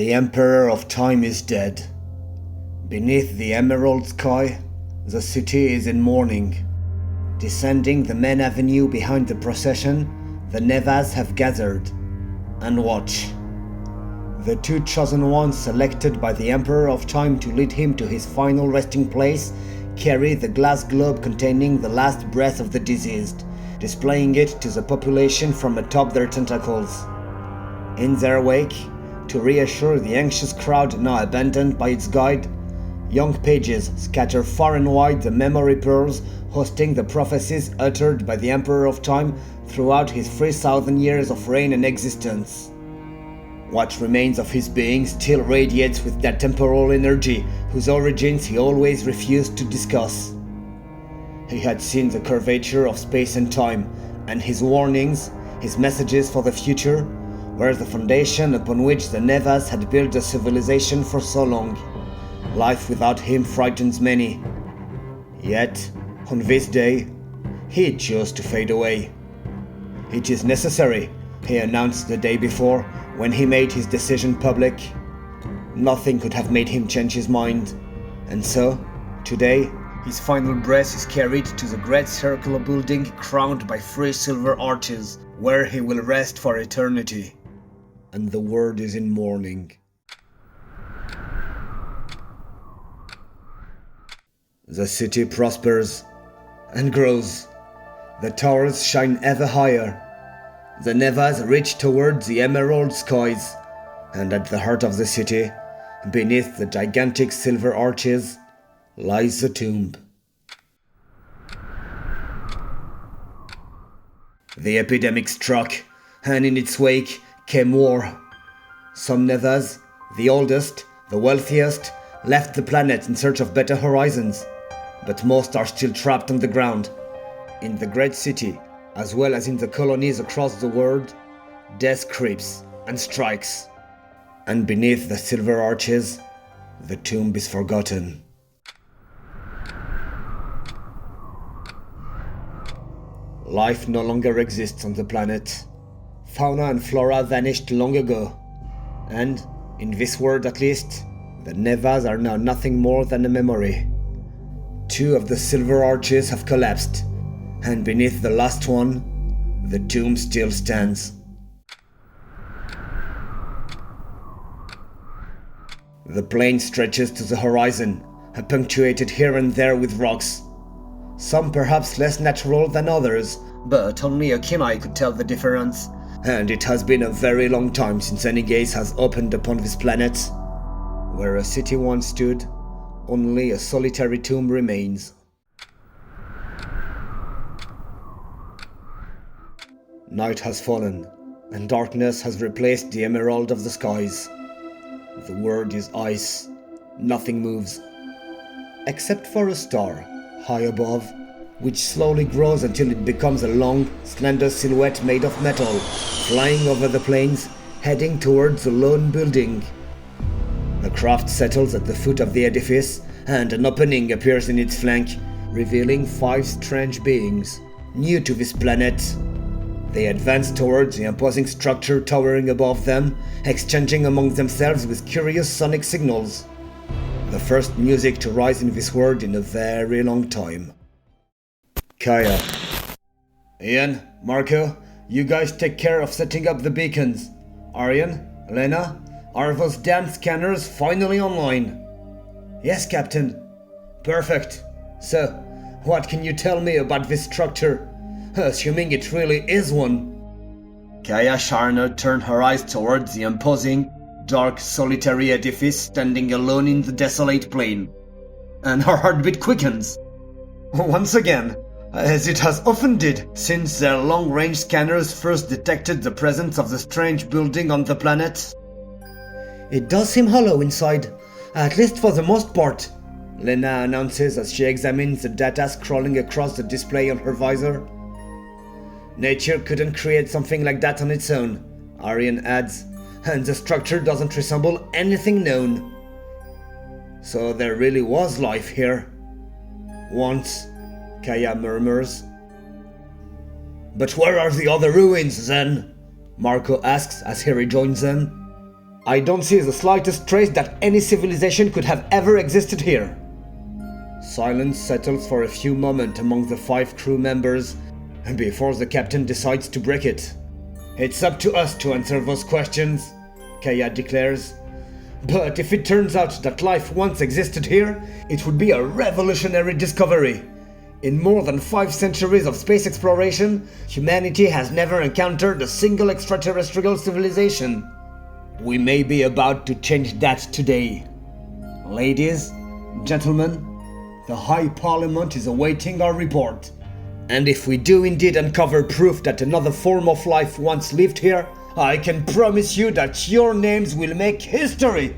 The Emperor of Time is dead. Beneath the emerald sky, the city is in mourning. Descending the main avenue behind the procession, the Nevas have gathered. And watch. The two chosen ones selected by the Emperor of Time to lead him to his final resting place carry the glass globe containing the last breath of the deceased, displaying it to the population from atop their tentacles. In their wake, to reassure the anxious crowd now abandoned by its guide, young pages scatter far and wide the memory pearls hosting the prophecies uttered by the Emperor of Time throughout his 3,000 years of reign and existence. What remains of his being still radiates with that temporal energy whose origins he always refused to discuss. He had seen the curvature of space and time, and his warnings, his messages for the future, were the foundation upon which the Nevas had built a civilization for so long. Life without him frightens many. Yet, on this day, he chose to fade away. It is necessary, he announced the day before when he made his decision public. Nothing could have made him change his mind. And so, today, his final breath is carried to the great circular building crowned by 3 silver arches, where he will rest for eternity. And the world is in mourning. The city prospers and grows. The towers shine ever higher. The Nevas reach towards the emerald skies, and at the heart of the city, beneath the gigantic silver arches, lies the tomb. The epidemic struck, and in its wake came war. Some Nevas, the oldest, the wealthiest, left the planet in search of better horizons, but most are still trapped on the ground. In the great city, as well as in the colonies across the world, death creeps and strikes. And beneath the silver arches, the tomb is forgotten. Life no longer exists on the planet. Fauna and flora vanished long ago. And, in this world at least, the Nevas are now nothing more than a memory. 2 of the silver arches have collapsed, and beneath the last one, the tomb still stands. The plain stretches to the horizon, punctuated here and there with rocks. Some perhaps less natural than others, but only a keen eye could tell the difference. And it has been a very long time since any gaze has opened upon this planet. Where a city once stood, only a solitary tomb remains. Night has fallen, and darkness has replaced the emerald of the skies. The world is ice. Nothing moves. Except for a star, high above, which slowly grows until it becomes a long, slender silhouette made of metal, flying over the plains, heading towards a lone building. The craft settles at the foot of the edifice, and an opening appears in its flank, revealing 5 strange beings, new to this planet. They advance towards the imposing structure towering above them, exchanging among themselves with curious sonic signals. The first music to rise in this world in a very long time. Kaya. Ian, Marco, you guys take care of setting up the beacons. Aryan, Lena, are those damn scanners finally online? Yes, Captain. Perfect. So, what can you tell me about this structure? Assuming it really is one. Kaya Sharner turned her eyes towards the imposing, dark, solitary edifice standing alone in the desolate plain. And her heartbeat quickens. Once again, as it has often did since their long-range scanners first detected the presence of the strange building on the planet. It does seem hollow inside, at least for the most part, Lena announces as she examines the data scrolling across the display on her visor. Nature couldn't create something like that on its own, Aryan adds, and the structure doesn't resemble anything known. So there really was life here. Once, Kaya murmurs. But where are the other ruins then? Marco asks as he rejoins them. I don't see the slightest trace that any civilization could have ever existed here. Silence settles for a few moments among the 5 crew members before the captain decides to break it. It's up to us to answer those questions, Kaya declares. But if it turns out that life once existed here, it would be a revolutionary discovery. In more than 5 centuries of space exploration, humanity has never encountered a single extraterrestrial civilization. We may be about to change that today. Ladies, gentlemen, the High Parliament is awaiting our report. And if we do indeed uncover proof that another form of life once lived here, I can promise you that your names will make history.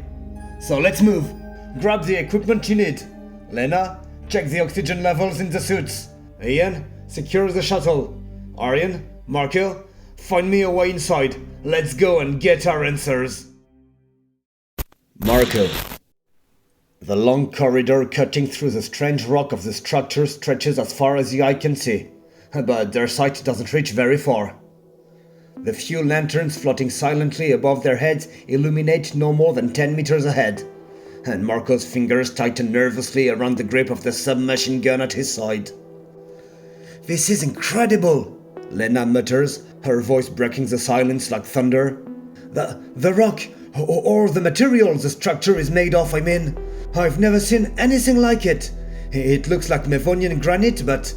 So let's move. Grab the equipment you need. Lena, check the oxygen levels in the suits. Ian, secure the shuttle. Aryan, Marco, find me a way inside. Let's go and get our answers. Marco. The long corridor cutting through the strange rock of the structure stretches as far as the eye can see, but their sight doesn't reach very far. The few lanterns floating silently above their heads illuminate no more than 10 meters ahead, and Marco's fingers tighten nervously around the grip of the submachine gun at his side. "This is incredible," Lena mutters, her voice breaking the silence like thunder. The rock, or the material the structure is made of, I mean. I've never seen anything like it. It looks like Mevonian granite, but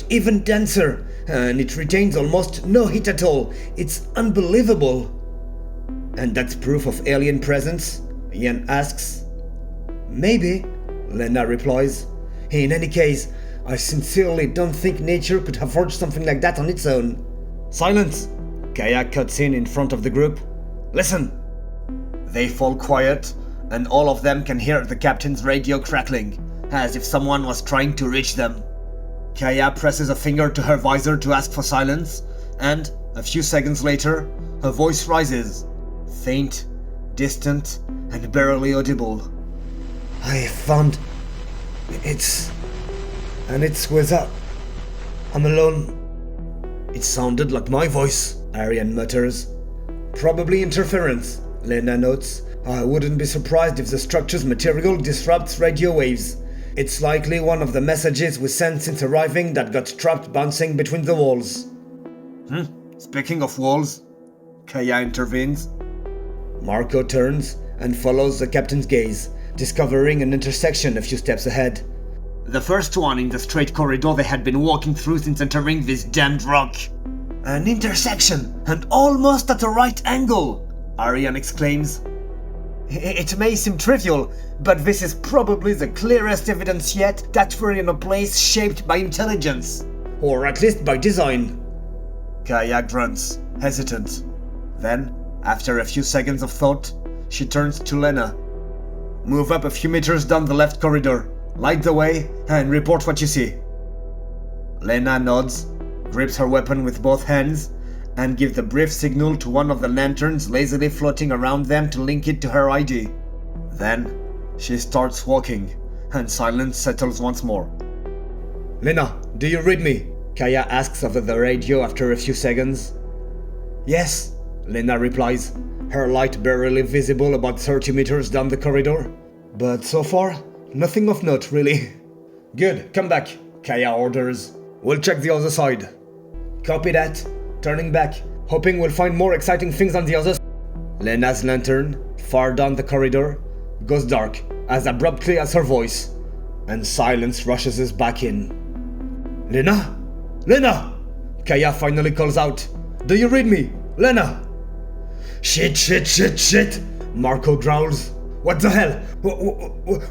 even denser, and it retains almost no heat at all. It's unbelievable." "And that's proof of alien presence?" Ian asks. "Maybe," Lena replies. "In any case, I sincerely don't think nature could have forged something like that on its own." "Silence!" Kaya cuts in front of the group. "Listen!" They fall quiet, and all of them can hear the captain's radio crackling, as if someone was trying to reach them. Kaya presses a finger to her visor to ask for silence, and, a few seconds later, her voice rises, faint, distant, and barely audible. "I found... it's with that... I'm alone." "It sounded like my voice," Aryan mutters. "Probably interference," Lena notes. "I wouldn't be surprised if the structure's material disrupts radio waves. It's likely one of the messages we sent since arriving that got trapped bouncing between the walls." Speaking of walls," Kaya intervenes. Marco turns and follows the captain's gaze, discovering an intersection a few steps ahead. The first one in the straight corridor they had been walking through since entering this damned rock. "An intersection, and almost at a right angle!" Aryan exclaims. "It may seem trivial, but this is probably the clearest evidence yet that we're in a place shaped by intelligence. Or at least by design." Kaya grunts, hesitant. Then, after a few seconds of thought, she turns to Lena. "Move up a few meters down the left corridor, light the way, and report what you see." Lena nods, grips her weapon with both hands, and gives the brief signal to one of the lanterns lazily floating around them to link it to her ID. Then, she starts walking, and silence settles once more. "Lena, do you read me?" Kaya asks over the radio after a few seconds. "Yes," Lena replies, her light barely visible about 30 meters down the corridor. "But so far, nothing of note, really." "Good, come back," Kaya orders. "We'll check the other side." "Copy that. Turning back, hoping we'll find more exciting things on the other side." Lena's lantern, far down the corridor, goes dark as abruptly as her voice, and silence rushes us back in. "Lena? Lena!" Kaya finally calls out. "Do you read me? Lena!" Shit, Marco growls. "What the hell?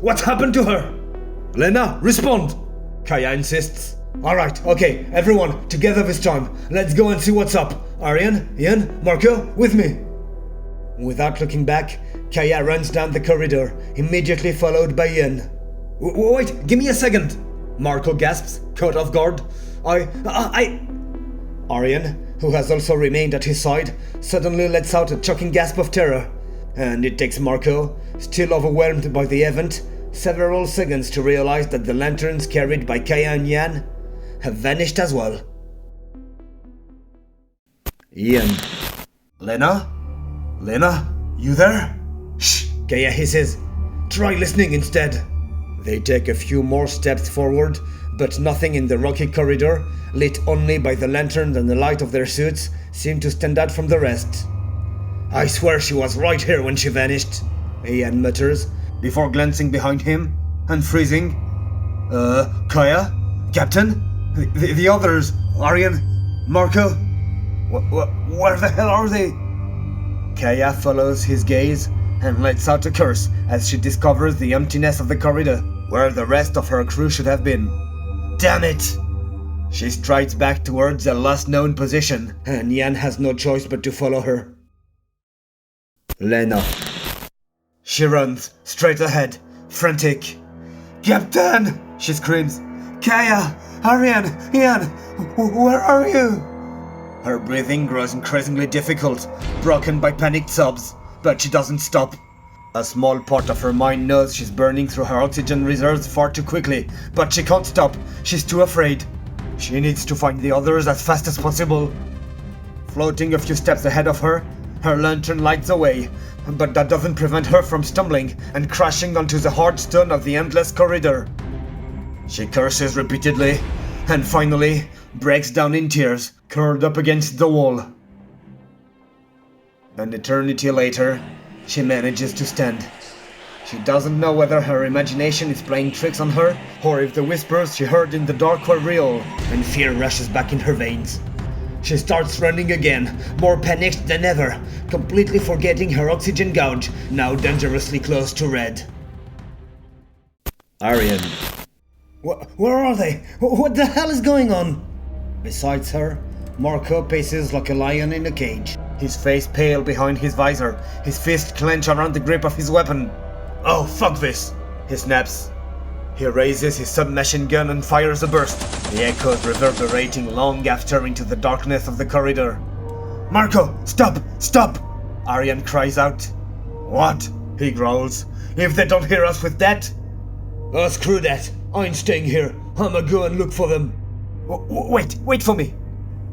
What happened to her?" "Lena, respond!" Kaya insists. "Alright, okay, everyone, together this time. Let's go and see what's up. Aryan, Ian, Marco, with me." Without looking back, Kaya runs down the corridor, immediately followed by Ian. Wait, give me a second!" Marco gasps, caught off guard. Aryan, who has also remained at his side, suddenly lets out a choking gasp of terror, and it takes Marco, still overwhelmed by the event, several seconds to realize that the lanterns carried by Kaya and Yan have vanished as well. Ian. "Lena? Lena?" You there? Shh, Kaya hisses. Try listening instead. They take a few more steps forward, but nothing in the rocky corridor, lit only by the lantern and the light of their suits, seemed to stand out from the rest. I swear she was right here when she vanished, Ian mutters, before glancing behind him and freezing. Kaya? Captain? The others? Aryan? Marco? Where the hell are they? Kaya follows his gaze and lets out a curse as she discovers the emptiness of the corridor, where the rest of her crew should have been. Damn it! She strides back towards the last known position, and Yan has no choice but to follow her. Lena. She runs, straight ahead, frantic. Captain! She screams. Kaya! Aryan! Ian! Where are you? Her breathing grows increasingly difficult, broken by panicked sobs, but she doesn't stop. A small part of her mind knows she's burning through her oxygen reserves far too quickly, but she can't stop. She's too afraid. She needs to find the others as fast as possible. Floating a few steps ahead of her, her lantern lights away, but that doesn't prevent her from stumbling and crashing onto the hard stone of the endless corridor. She curses repeatedly, and finally breaks down in tears, curled up against the wall. An eternity later, she manages to stand. She doesn't know whether her imagination is playing tricks on her, or if the whispers she heard in the dark were real, and fear rushes back in her veins. She starts running again, more panicked than ever, completely forgetting her oxygen gauge, now dangerously close to red. Aryan. Where are they? What the hell is going on? Besides her, Marco paces like a lion in a cage, his face pale behind his visor, his fist clenched around the grip of his weapon. Oh, fuck this! He snaps. He raises his submachine gun and fires a burst, the echoes reverberating long after into the darkness of the corridor. Marco, stop! Stop! Aryan cries out. What? He growls. If they don't hear us with that? Oh, screw that. I ain't staying here. I'ma go and look for them. Wait for me.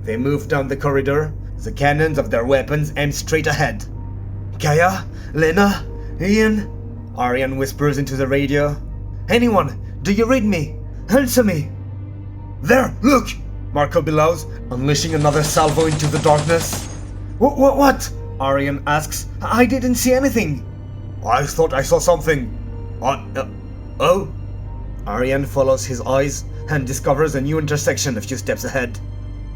They move down the corridor, the cannons of their weapons aimed straight ahead. Kaya? Lena? Ian? Aryan whispers into the radio. Anyone, do you read me? Answer me! There, look! Marco bellows, unleashing another salvo into the darkness. What? Aryan asks. I didn't see anything. I thought I saw something. Oh? Aryan follows his eyes and discovers a new intersection a few steps ahead.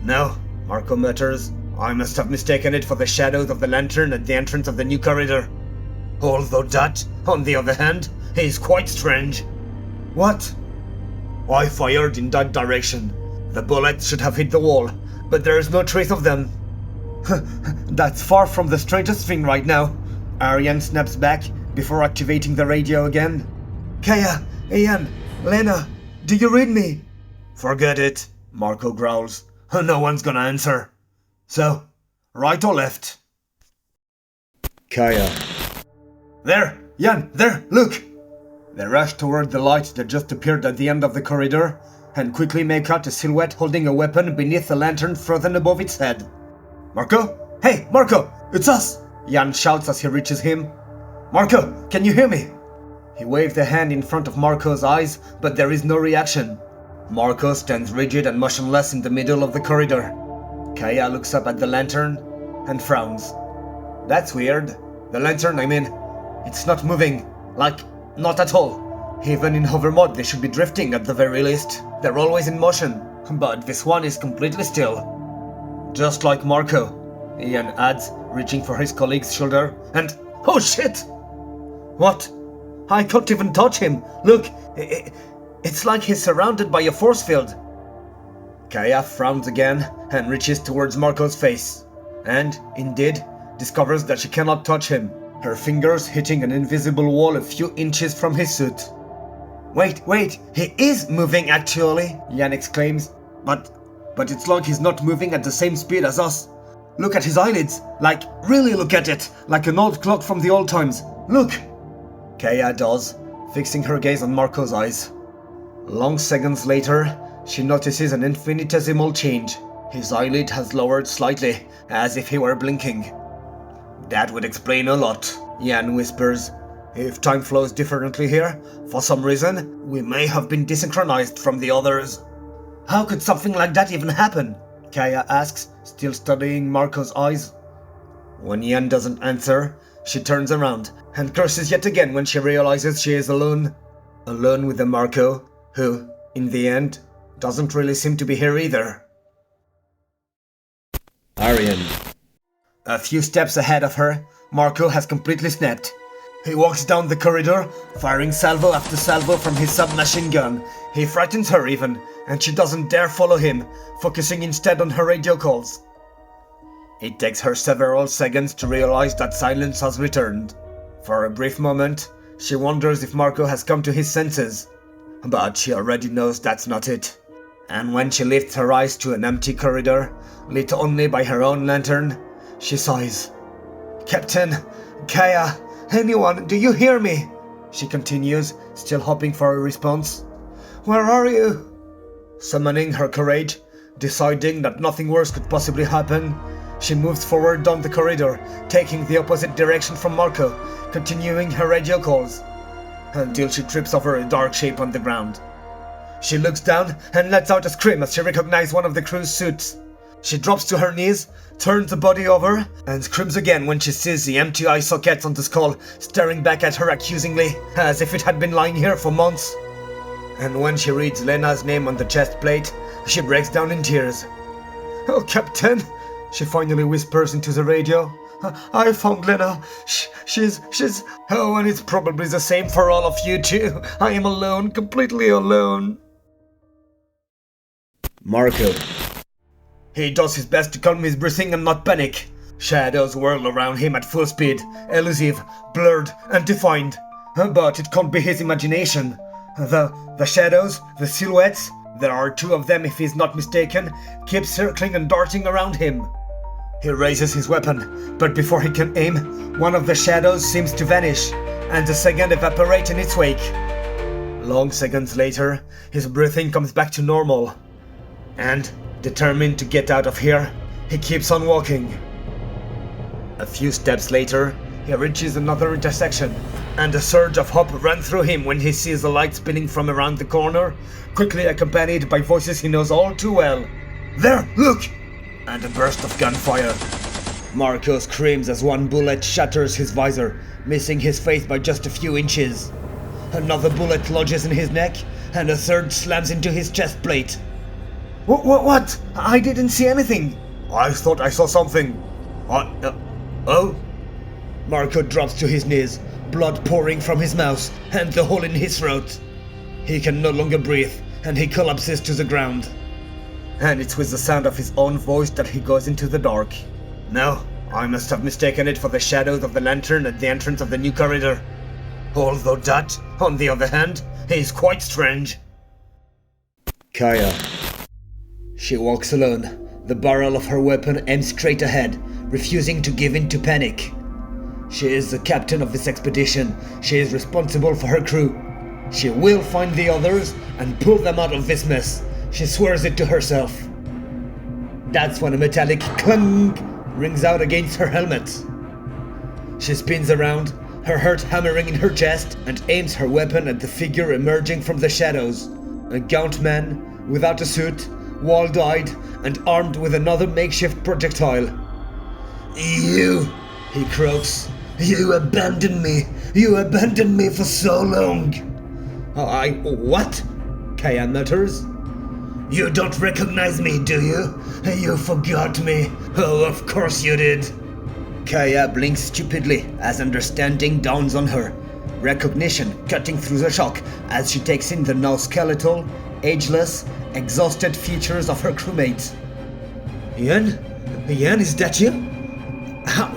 No, Marco mutters. I must have mistaken it for the shadows of the lantern at the entrance of the new corridor. Although that, on the other hand, is quite strange. What? I fired in that direction. The bullets should have hit the wall, but there is no trace of them. That's far from the strangest thing right now. Aryan snaps back before activating the radio again. Kaya, Ian, Lena, do you read me? Forget it, Marco growls. No one's gonna answer. So, right or left? Kaya. There, Jan, there, look! They rush toward the light that just appeared at the end of the corridor, and quickly make out a silhouette holding a weapon beneath the lantern frozen above its head. Marco? Hey, Marco! It's us! Jan shouts as he reaches him. Marco, can you hear me? He waves a hand in front of Marco's eyes, but there is no reaction. Marco stands rigid and motionless in the middle of the corridor. Kaya looks up at the lantern and frowns. That's weird. The lantern, I mean, it's not moving. Like, not at all. Even in hover mode, they should be drifting at the very least. They're always in motion, but this one is completely still. Just like Marco, Ian adds, reaching for his colleague's shoulder, and oh shit! What? I can't even touch him. Look, it's like he's surrounded by a force field. Kaya frowns again and reaches towards Marco's face, and, indeed, discovers that she cannot touch him, her fingers hitting an invisible wall a few inches from his suit. Wait, he is moving actually, Jan exclaims. But it's like he's not moving at the same speed as us. Look at his eyelids, like, really look at it, like an old clock from the old times. Look! Kaya does, fixing her gaze on Marco's eyes. Long seconds later, she notices an infinitesimal change. His eyelid has lowered slightly, as if he were blinking. That would explain a lot, Yan whispers. If time flows differently here, for some reason, we may have been desynchronized from the others. How could something like that even happen? Kaya asks, still studying Marco's eyes. When Yan doesn't answer, she turns around and curses yet again when she realizes she is alone. Alone with the Marco, who, in the end, doesn't really seem to be here either. Arian. A few steps ahead of her, Marco has completely snapped. He walks down the corridor, firing salvo after salvo from his submachine gun. He frightens her even, and she doesn't dare follow him, focusing instead on her radio calls. It takes her several seconds to realize that silence has returned. For a brief moment, she wonders if Marco has come to his senses, but she already knows that's not it. And when she lifts her eyes to an empty corridor, lit only by her own lantern, she sighs. Captain, Kaya, anyone, do you hear me? She continues, still hoping for a response. Where are you? Summoning her courage, deciding that nothing worse could possibly happen, she moves forward down the corridor, taking the opposite direction from Marco, continuing her radio calls, until she trips over a dark shape on the ground. She looks down and lets out a scream as she recognizes one of the crew's suits. She drops to her knees, turns the body over, and screams again when she sees the empty eye sockets on the skull staring back at her accusingly, as if it had been lying here for months. And when she reads Lena's name on the chest plate, she breaks down in tears. Oh, Captain, she finally whispers into the radio. I found Lena. She's... Oh, and it's probably the same for all of you too. I am alone, completely alone. Marco. He does his best to calm his breathing and not panic. Shadows whirl around him at full speed, elusive, blurred, and defined. But it can't be his imagination. The shadows, the silhouettes, there are two of them if he's not mistaken, keep circling and darting around him. He raises his weapon, but before he can aim, one of the shadows seems to vanish, and the second evaporates in its wake. Long seconds later, his breathing comes back to normal. And, determined to get out of here, he keeps on walking. A few steps later, he reaches another intersection, and a surge of hope runs through him when he sees the light spinning from around the corner, quickly accompanied by voices he knows all too well. There, look! And a burst of gunfire. Marco screams as one bullet shatters his visor, missing his face by just a few inches. Another bullet lodges in his neck, and a third slams into his chest plate. What? I didn't see anything. I thought I saw something. Oh? Marco drops to his knees, blood pouring from his mouth and the hole in his throat. He can no longer breathe, and he collapses to the ground. And it's with the sound of his own voice that he goes into the dark. No, I must have mistaken it for the shadows of the lantern at the entrance of the new corridor. Although that, on the other hand, is quite strange. Kaya. She walks alone, the barrel of her weapon aimed straight ahead, refusing to give in to panic. She is the captain of this expedition. She is responsible for her crew. She will find the others and pull them out of this mess. She swears it to herself. That's when a metallic clunk rings out against her helmet. She spins around, her heart hammering in her chest, and aims her weapon at the figure emerging from the shadows. A gaunt man, without a suit, wall-eyed, and armed with another makeshift projectile. You, he croaks. You abandoned me. You abandoned me for so long. What? Kaya mutters. You don't recognize me, do you? You forgot me. Oh, of course you did. Kaya blinks stupidly as understanding dawns on her. Recognition cutting through the shock as she takes in the now skeletal, ageless, exhausted features of her crewmates. Ian? Ian, is that you? How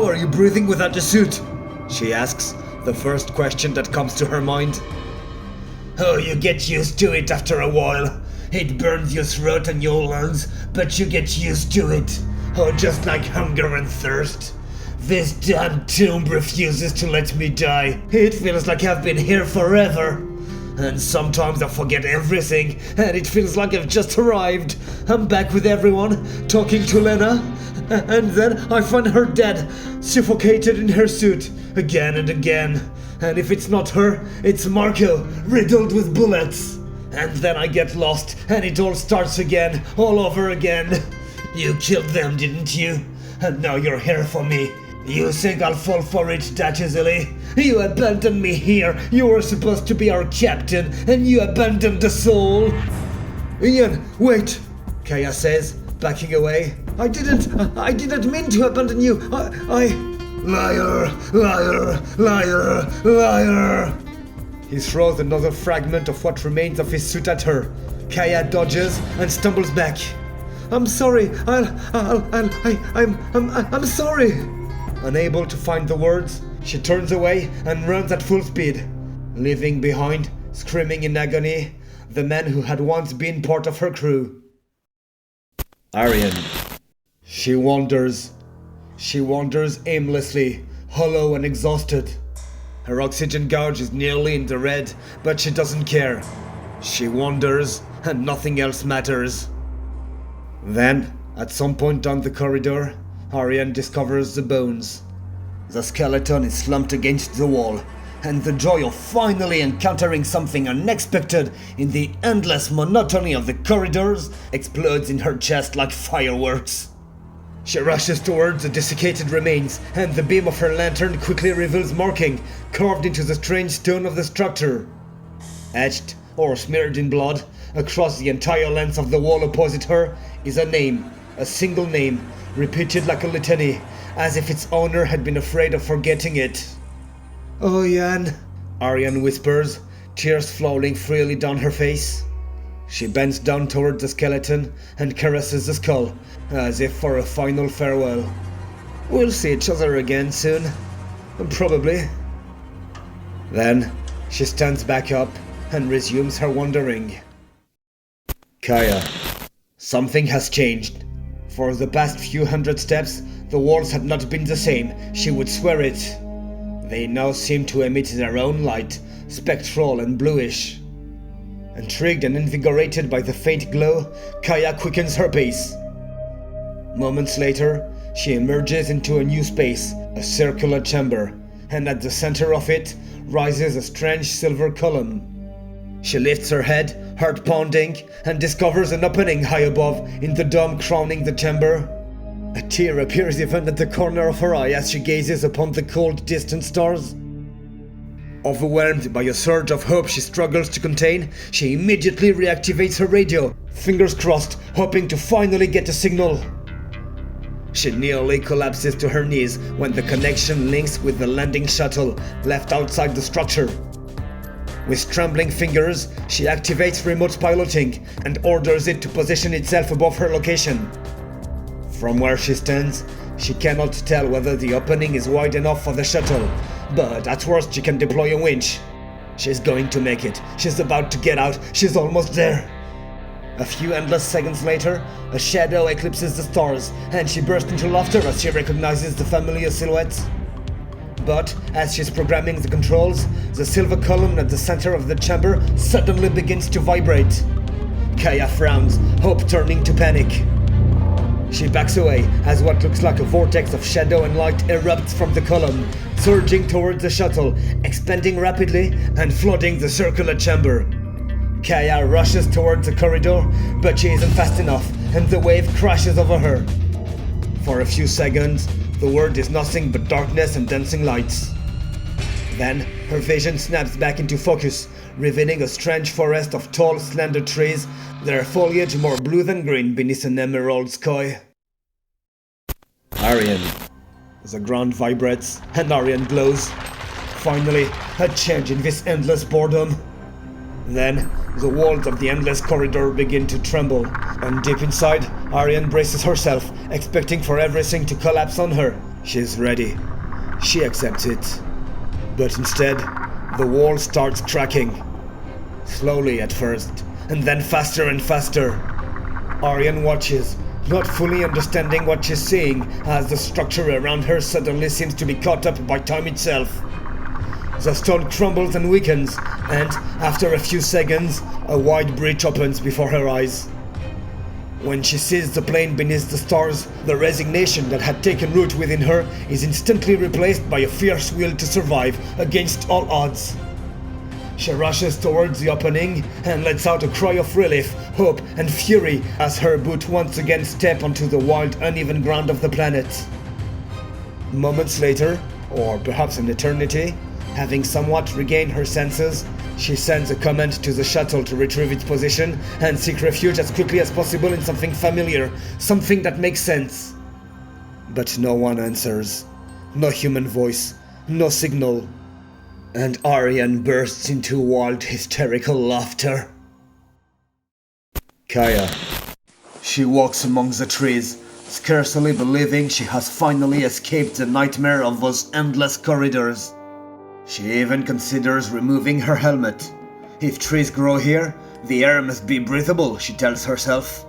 are you breathing without a suit? She asks, the first question that comes to her mind. Oh, you get used to it after a while. It burns your throat and your lungs, but you get used to it. Oh, just like hunger and thirst. This damn tomb refuses to let me die. It feels like I've been here forever. And sometimes I forget everything, and it feels like I've just arrived. I'm back with everyone, talking to Lena, and then I find her dead, suffocated in her suit, again and again. And if it's not her, it's Marco, riddled with bullets. And then I get lost, and it all starts again, all over again. You killed them, didn't you? And now you're here for me. You think I'll fall for it that easily? You abandoned me here. You were supposed to be our captain, and you abandoned the soul. Ian, wait, Kaya says, backing away. I didn't mean to abandon you. Liar, liar, liar, liar. He throws another fragment of what remains of his suit at her. Kaya dodges and stumbles back. I'm sorry. I'm sorry. Unable to find the words, she turns away and runs at full speed, leaving behind, screaming in agony, the man who had once been part of her crew. Arian. She wanders. She wanders aimlessly, hollow and exhausted. Her oxygen gauge is nearly in the red, but she doesn't care. She wanders, and nothing else matters. Then, at some point down the corridor, Arian discovers the bones. The skeleton is slumped against the wall, and the joy of finally encountering something unexpected in the endless monotony of the corridors explodes in her chest like fireworks. She rushes towards the desiccated remains, and the beam of her lantern quickly reveals marking carved into the strange stone of the structure. Etched, or smeared in blood, across the entire length of the wall opposite her is a name, a single name, repeated like a litany, as if its owner had been afraid of forgetting it. Oh, Jan, Arian whispers, tears flowing freely down her face. She bends down toward the skeleton and caresses the skull, as if for a final farewell. We'll see each other again soon. Probably. Then, she stands back up and resumes her wandering. Kaya. Something has changed. For the past few hundred steps, the walls had not been the same, she would swear it. They now seem to emit their own light, spectral and bluish. Intrigued and invigorated by the faint glow, Kaya quickens her pace. Moments later, she emerges into a new space, a circular chamber, and at the center of it rises a strange silver column. She lifts her head, heart pounding, and discovers an opening high above in the dome crowning the chamber. A tear appears even at the corner of her eye as she gazes upon the cold, distant stars. Overwhelmed by a surge of hope she struggles to contain, she immediately reactivates her radio, fingers crossed, hoping to finally get a signal. She nearly collapses to her knees when the connection links with the landing shuttle left outside the structure. With trembling fingers, she activates remote piloting and orders it to position itself above her location. From where she stands, she cannot tell whether the opening is wide enough for the shuttle, but at worst she can deploy a winch. She's going to make it. She's about to get out. She's almost there. A few endless seconds later, a shadow eclipses the stars, and she bursts into laughter as she recognizes the familiar silhouettes. But as she's programming the controls, the silver column at the center of the chamber suddenly begins to vibrate. Kaya frowns, hope turning to panic. She backs away as what looks like a vortex of shadow and light erupts from the column, surging towards the shuttle, expanding rapidly and flooding the circular chamber. Kaya rushes towards the corridor, but she isn't fast enough, and the wave crashes over her. For a few seconds, the world is nothing but darkness and dancing lights. Then, her vision snaps back into focus, revealing a strange forest of tall, slender trees, their foliage more blue than green beneath an emerald sky. Arian. The ground vibrates, and Arian glows. Finally, a change in this endless boredom. Then, the walls of the endless corridor begin to tremble, and deep inside, Arian braces herself, expecting for everything to collapse on her. She's ready. She accepts it. But instead, the wall starts cracking. Slowly at first, and then faster and faster. Arian watches, not fully understanding what she's seeing, as the structure around her suddenly seems to be caught up by time itself. The stone crumbles and weakens, and after a few seconds, a wide breach opens before her eyes. When she sees the plane beneath the stars, the resignation that had taken root within her is instantly replaced by a fierce will to survive against all odds. She rushes towards the opening and lets out a cry of relief, hope, and fury as her boot once again step onto the wild, uneven ground of the planet. Moments later, or perhaps an eternity, having somewhat regained her senses, she sends a command to the shuttle to retrieve its position and seek refuge as quickly as possible in something familiar, something that makes sense. But no one answers. No human voice, no signal. And Arian bursts into wild, hysterical laughter. Kaya. She walks among the trees, scarcely believing she has finally escaped the nightmare of those endless corridors. She even considers removing her helmet. If trees grow here, the air must be breathable, she tells herself.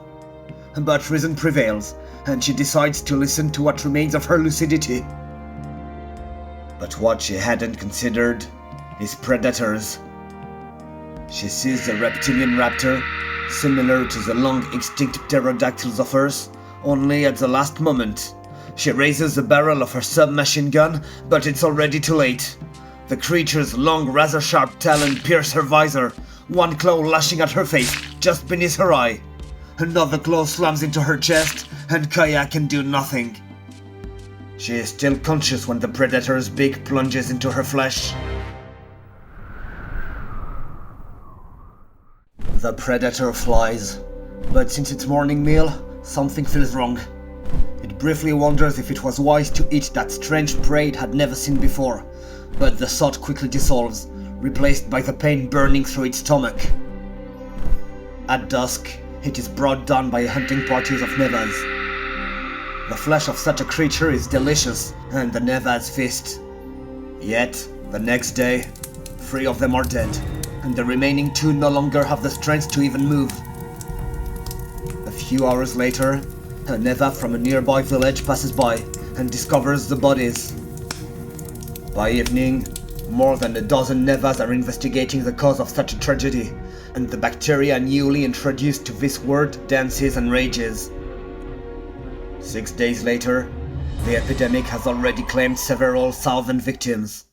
But reason prevails, and she decides to listen to what remains of her lucidity. But what she hadn't considered is predators. She sees the reptilian raptor, similar to the long extinct pterodactyls of Earth, only at the last moment. She raises the barrel of her submachine gun, but it's already too late. The creature's long, razor-sharp talon pierce her visor, one claw lashing at her face, just beneath her eye. Another claw slams into her chest, and Kaya can do nothing. She is still conscious when the predator's beak plunges into her flesh. The predator flies, but since its morning meal, something feels wrong. It briefly wonders if it was wise to eat that strange prey it had never seen before, but the thought quickly dissolves, replaced by the pain burning through its stomach. At dusk, it is brought down by hunting parties of Nevas. The flesh of such a creature is delicious, and the Nevas feast. Yet, the next day, 3 of them are dead, and the remaining 2 no longer have the strength to even move. A few hours later, a Neva from a nearby village passes by and discovers the bodies. By evening, more than a dozen Nevas are investigating the cause of such a tragedy, and the bacteria newly introduced to this world dances and rages. 6 days later, the epidemic has already claimed several thousand victims.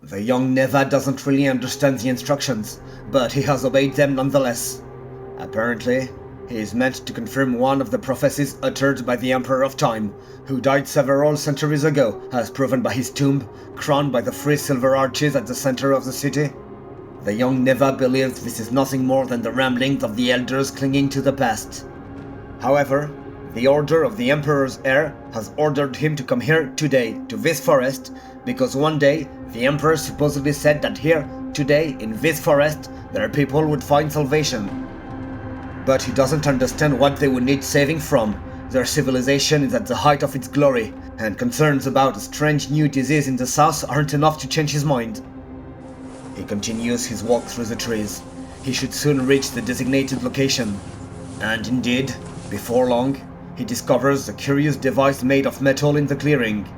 The young Neva doesn't really understand the instructions, but he has obeyed them nonetheless. Apparently, he is meant to confirm one of the prophecies uttered by the Emperor of Time, who died several centuries ago, as proven by his tomb, crowned by the 3 silver arches at the center of the city. The young Neva believes this is nothing more than the ramblings of the elders clinging to the past. However, the order of the Emperor's heir has ordered him to come here today, to this forest, because one day the Emperor supposedly said that here, today, in this forest, their people would find salvation. But he doesn't understand what they would need saving from. Their civilization is at the height of its glory, and concerns about a strange new disease in the south aren't enough to change his mind. He continues his walk through the trees. He should soon reach the designated location. And indeed, before long, he discovers a curious device made of metal in the clearing.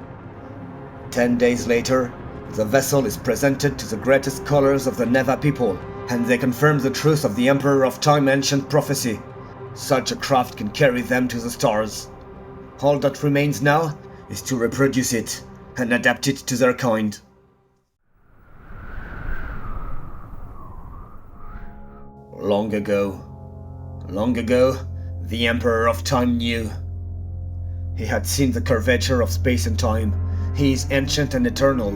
10 days later, the vessel is presented to the greatest scholars of the Neva people, and they confirm the truth of the Emperor of Time ancient prophecy. Such a craft can carry them to the stars. All that remains now is to reproduce it and adapt it to their kind. Long ago, the Emperor of Time knew. He had seen the curvature of space and time. He is ancient and eternal.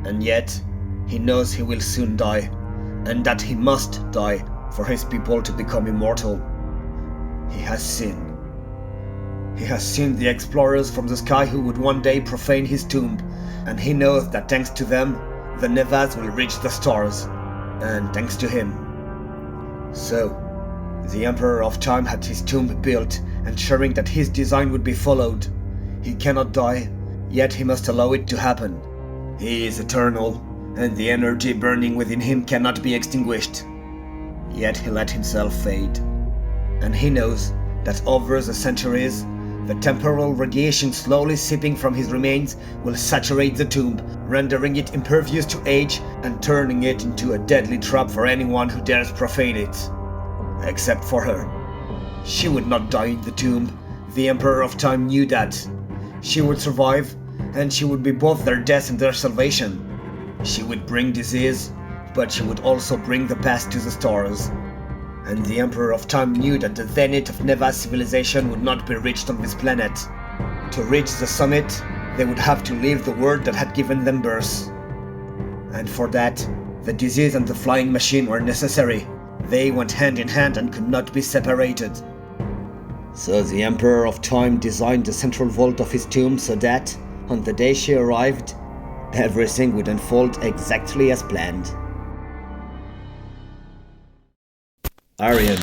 And yet, he knows he will soon die, and that he must die for his people to become immortal. He has seen. He has seen the explorers from the sky who would one day profane his tomb, and he knows that thanks to them, the Nevas will reach the stars, and thanks to him. So, the Emperor of Time had his tomb built, ensuring that his design would be followed. He cannot die, yet he must allow it to happen. He is eternal, and the energy burning within him cannot be extinguished. Yet he let himself fade. And he knows that over the centuries, The temporal radiation slowly seeping from his remains will saturate the tomb, rendering it impervious to age and turning it into a deadly trap for anyone who dares profane it. Except for her. She would not die in the tomb. The Emperor of Time knew that. She would survive, and she would be both their death and their salvation. She would bring disease, but she would also bring the past to the stars. And the Emperor of Time knew that the zenith of Neva's civilization would not be reached on this planet. To reach the summit, they would have to leave the world that had given them birth. And for that, the disease and the flying machine were necessary. They went hand in hand and could not be separated. So the Emperor of Time designed the central vault of his tomb so that, on the day she arrived, everything would unfold exactly as planned. Aryan.